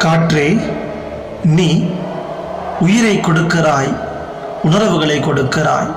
காற்றே, நீ உயிரை கொடுக்கிறாய், உணர்வுகளை கொடுக்கிறாய்.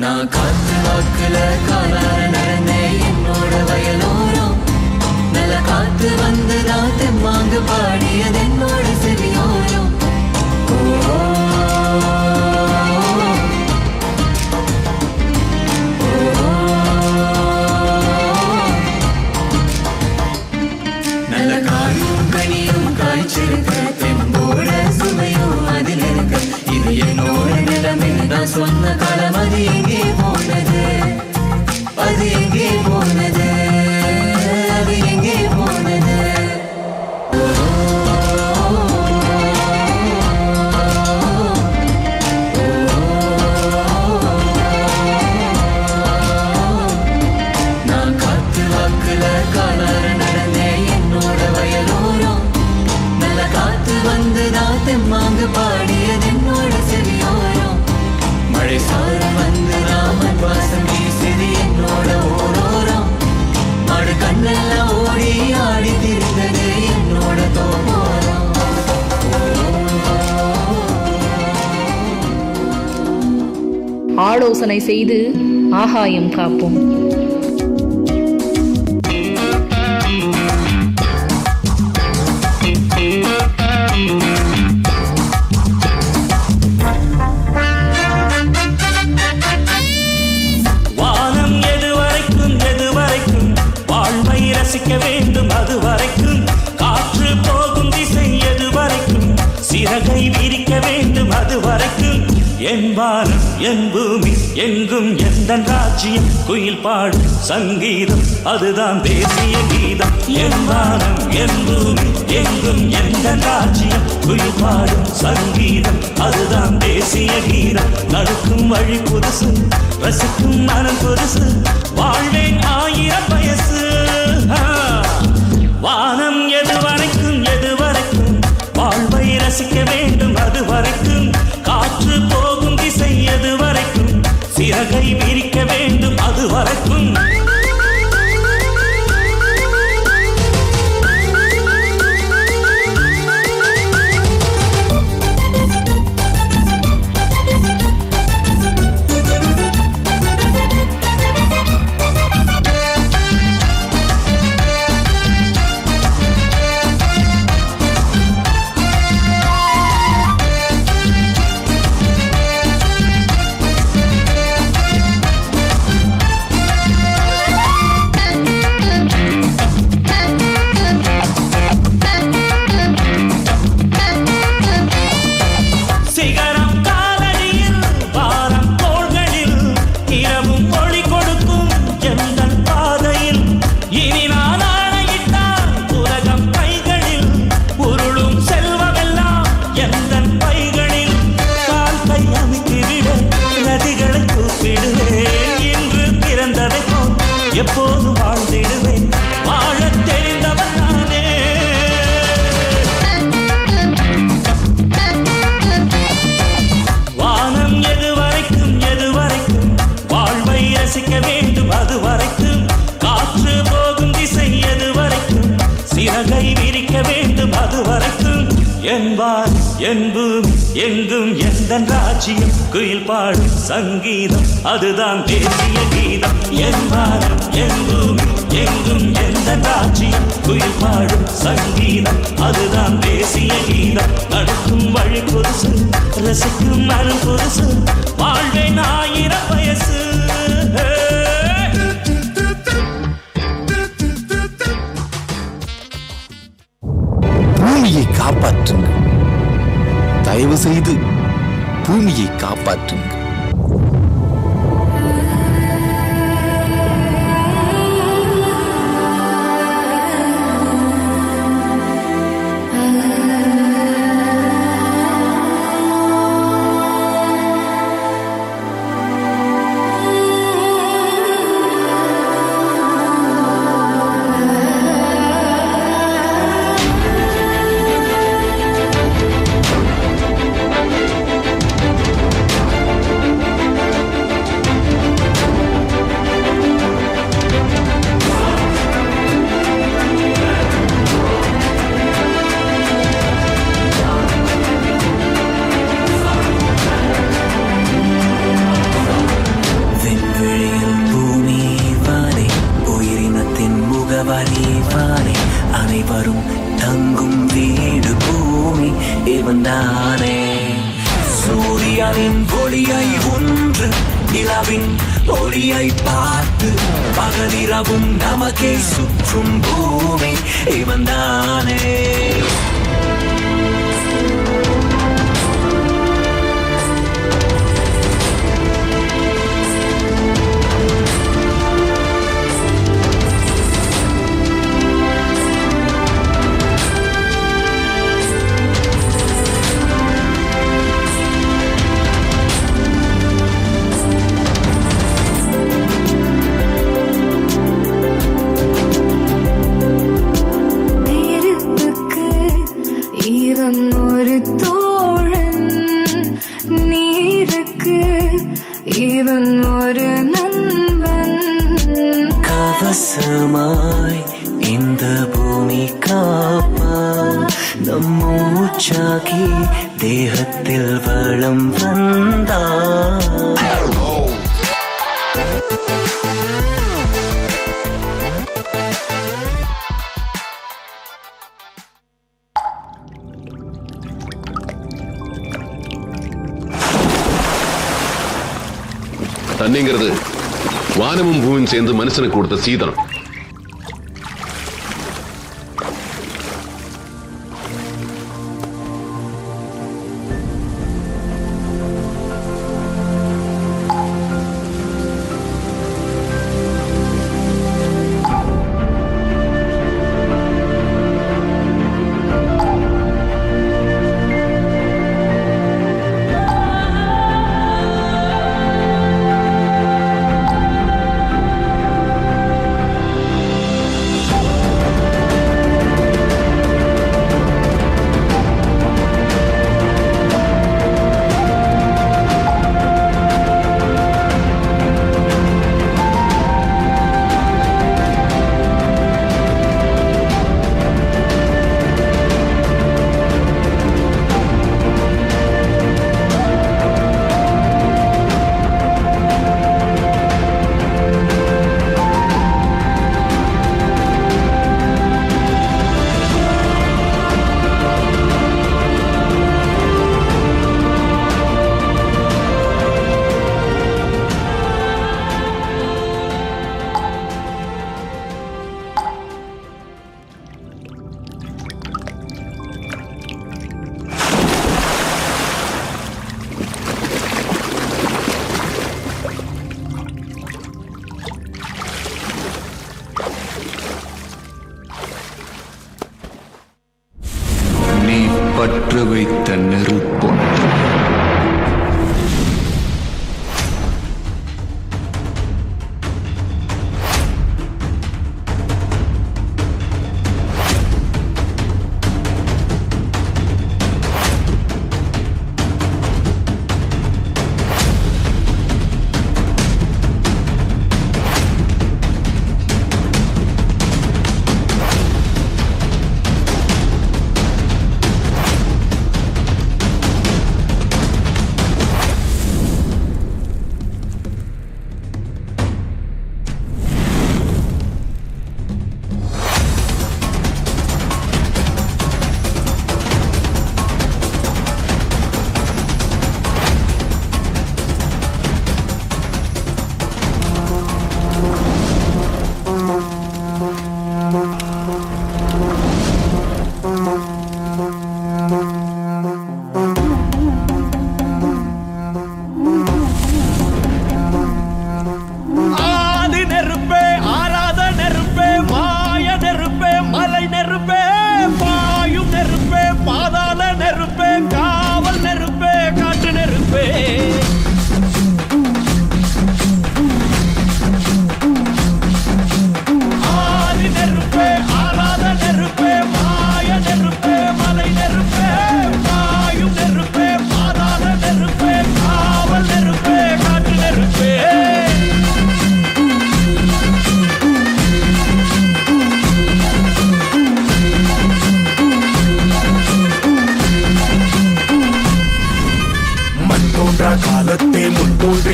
நான் காத்து வாக்குல காலார நடந்தேன் என்னோட வயலோரம். நல்ல காத்து வந்துதா தெம்மாங்கு பாடியது என்னோட செவியோரம். நல்ல காயும் கனியும் காய்ச்சிருக்க தெம்போட சுமையும் அதில் இருக்க. இது என்னோட நிலைமை நான் சொன்ன காலம் அது எங்கே போனது, அது எங்கே போனது, அது எங்கே போனது. நான் காத்து வாக்குல காலார நடந்தேன் என்னோட வயலோரம். நல்ல காத்து வந்துதா தெம்மாங்கு பாடியது என்னோட செவியோரம். மழை சாரம் வந்து ராமன் வாசம் வீசுது என்னோட ஓரோரம். மாடு கண்ணெல்லாம் ஓடி ஆடி திரிந்தது என்னோட தோமோரம். ஆலோசனை செய்து ஆகாயம் காப்போம். ரசிக்க வேண்டும் அது வரைக்கும், காற்று போகும் திசை எது வரைக்கும், சிறகை விரிக்க வேண்டும் அது வரைக்கும். என் வானம் என் பூமி எங்கும் எந்த ராஜ்யம், குயில் பாடும் சங்கீதம் அதுதான் தேசிய கீதம். என் வானம் என் பூமி எங்கும் எந்த ராஜ்யம், குயில் பாடும் சங்கீதம் அதுதான் தேசிய கீதம். நடக்கும் வழி புதுசு, ரசிக்கும் மனம் புதுசு, வாழ்வேன் 1000 வயசு. வானம் எது வரைக்கும் வாழ்வை ரசிக்க வேண்டும் அது வரைக்கும், காற்று போகும் திசை எது வரைக்கும், சிறகை விரிக்க வேண்டும் அது வரைக்கும். எப்போது வாழ்ந்திடுவேன், வாழத் தெரிந்தவன் நானே. வானம் எது வரைக்கும் வாழ்வை ரசிக்க வேண்டும் அது வரைக்கும், காற்று போகும் திசை எது வரைக்கும், சிறகை விரிக்க வேண்டும் அது வரைக்கும். என்பார் என் பூமி எங்கும் எந்தன் ராஜ்யம் குயில் பாடும் சங்கீதம் அதுதான் தேசிய கீதம் என் வானம் என் பூமி எங்கும் எந்தன் ராஜ்யம் குயில் பாடும் சங்கீதம் அதுதான் தேசிய கீதம் நடக்கும் வழி புதுசு ரசிக்கும் மனம் புதுசு வாழ்வேன் 1000 வயசு பூமியை காப்பாற்றுங்கள், தயவு செய்து பூமியை காப்பாற்றுங்கள். அனைவரும் தங்கும் வீடு பூமி இவன்தானே. சூரியனின் ஒளியை ஒன்று நிலவின் ஒளியை பார்த்து பகலிரவும் நமக்கே சுற்றும் பூமி இவன்தானே. ஒரு தோழன் நீருக்கு இவன் ஒரு நண்பன். கவசமாய் இந்த பூமி காப்பான் நம் மூச்சாகி தேகத்தில் வளம் வந்தான். தண்ணிங்கிறது வானமும் பூமியும் சேர்ந்து மனுஷனுக்கு கொடுத்த சீதனம். பற்று வைத்த நெருப்பொன்று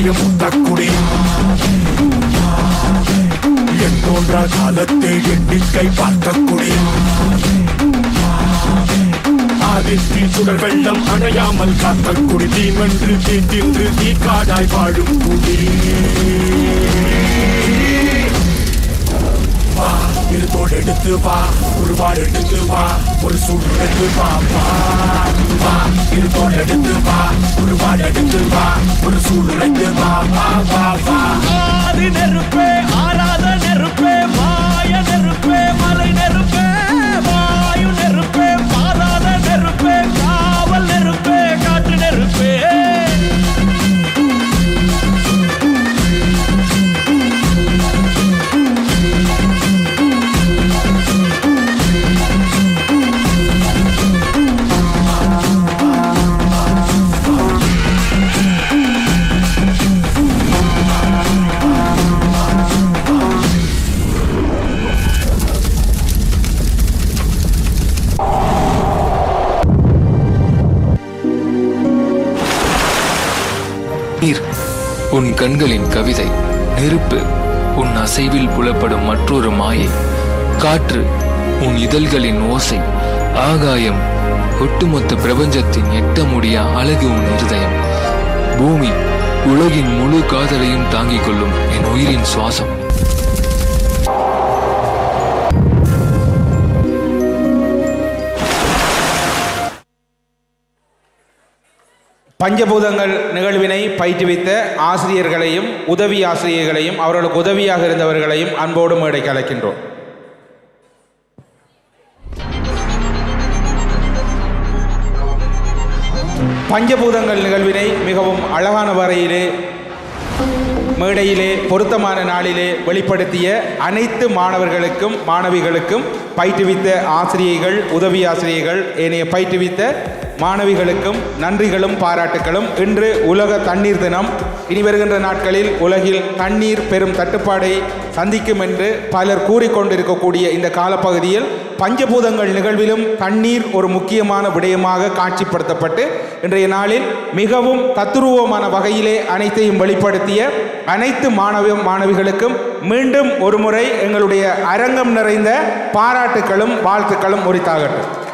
வாழும் முத்தக்குடி என் தோன்றா காலத்தை எண்ணிக்கை பார்த்தக்குடி ஆதித்தின் சுடர் வெள்ளம் அணையாமல் காத்தக்குடி தீமென்று தீண்டின்று தீ காடாய் வாழும் குடி வா இருத்தோடு எடுத்து வா ஒரு வாடு எடுத்து வா ஒரு சூடு எடுத்து வா வா இருத்தோடு எடுத்து வா ஒரு வாடு எடுத்து வா ஒரு சூடு எடுத்து வா வா வா வா ஆதி நெருப்பே ஆராத நெருப்பே மாய நெருப்பே மலை நெருப்பே வாயு நெருப்பே பாராத நெருப்பே காவல் நெருப்பே காற்று நெருப்பே நீர் உன் கண்களின் கவிதை, நெருப்பு உன் அசைவில் புலப்படும் மற்றொரு மாயை, காற்று உன் இதழ்களின் ஓசை, ஆகாயம் ஒட்டுமொத்த பிரபஞ்சத்தின் எட்ட முடியா அழகு உன் இருதயம், பூமி உலகின் முழு காதலையும் தாங்கிக் கொள்ளும் என் உயிரின் சுவாசம். பஞ்சபூதங்கள் நிகழ்வினை பயிற்றுவித்த ஆசிரியர்களையும் உதவி ஆசிரியர்களையும் அவர்களுக்கு உதவியாக இருந்தவர்களையும் அன்போடு மேடைக்கு அழைக்கின்றோம். பஞ்சபூதங்கள் நிகழ்வினை மிகவும் அழகான வரையிலே மேடையிலே பொருத்தமான நாளிலே வெளிப்படுத்திய அனைத்து மாணவர்களுக்கும் மாணவிகளுக்கும் பயிற்றுவித்த ஆசிரியர்கள் உதவி ஆசிரியர்கள் ஏனைய பயிற்றுவித்த மாணவிகளுக்கும் நன்றிகளும் பாராட்டுகளும். இன்று உலக தண்ணீர் தினம். இனி வருகின்ற நாட்களில் உலகில் தண்ணீர் பெரும் தட்டுப்பாடை சந்திக்கும் என்று பலர் கூறிக்கொண்டிருக்கக்கூடிய இந்த காலப்பகுதியில் பஞ்சபூதங்கள் நிகழ்விலும் தண்ணீர் ஒரு முக்கியமான விடயமாக காட்சிப்படுத்தப்பட்டு இன்றைய நாளில் மிகவும் தத்துரூபமான வகையிலே அனைத்தையும் வெளிப்படுத்திய அனைத்து மாணவிகளுக்கும் மீண்டும் ஒரு முறை எங்களுடைய அரங்கம் நிறைந்த பாராட்டுகளும் வாழ்த்துக்களும் உரித்தாகட்டும்.